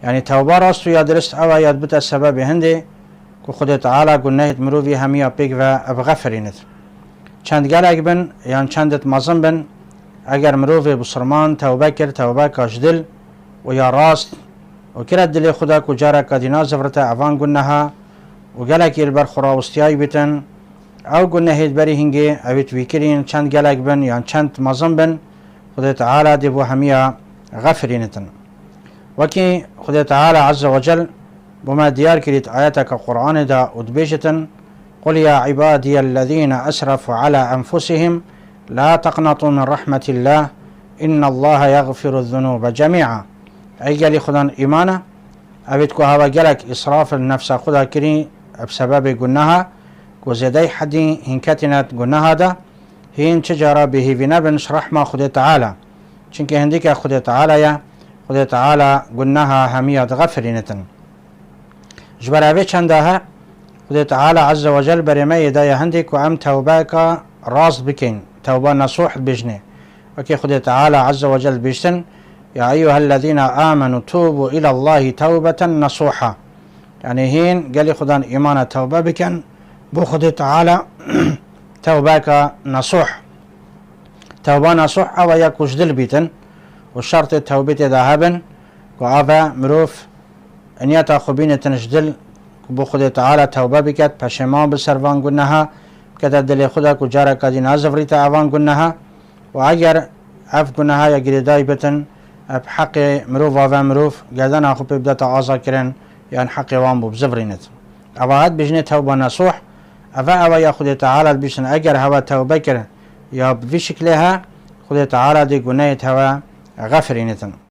يعني توبه راست یا درست او یاد بتا سبب هنده که خود تعالی گناهت مروفی همیا پیک و ابغفرینت چند گلک بن یان چندت مزن بن اگر مروفی بسرمان توبه کرد توبه کاش دل و یا راست و کرد دل خدا کجارا کدینا زفرت اوان گناها و گلک البر خراوستیای بیتن او گناهت بری هنگه اویت ویکرین چند گلک بن یان چند مزن بن خود تعالی دی بو همیا غفرینتن وكي خدای تعالى عز وجل بما ديار كريت آياتك قرآن دا ادبيشتن قل يا عبادي الذين أسرفوا على أنفسهم لا تقنطوا من رحمة الله إن الله يغفر الذنوب جميعا أي قال خدان إيمانا أبيتكو هوا قالك إسراف النفس خدا كري بسبب قلناها وزيدي حدي هنكتنت قلناها دا هين تجارة به بنبنش رحمة خدای تعالى چنك هنديك خدای تعالى يا خدای تعالی گناها همیات غفرینتن جبراوی چندها خدای تعالی عز وجل برمه یدای هندی که ام توبه که راست بکن توبه نصوح بجنه وكي خدای تعالی عز وجل بيشتن يا أيها الذين آمنوا توبوا إلى الله توبة نصوحا يعني هين قال خدان إيمان توبه بكن بو خدای تعالی توبه نصوح توبه نصوح او يكوش دل بيتن والشرط التوبة ذهبا وعافا مروف ان يتا خبين تنجدل بو خدای تعالی توبه بكت پشمان بسروان گناها كتا دل خدا كجارا كدي نازف ريتا اوان گناها واگر اف گناها یا گریدای بتن بحق مروف وافا مروف قادن اخو ببدا تعاظا كرن يعني حق وان بو بزفرينت اوهات بجنه توبه نصوح افا يا خدای تعالی بيشن اگر هوا توبه كر يا بفي شكلها خدای تعالی دي گناهت هوا غفرينتن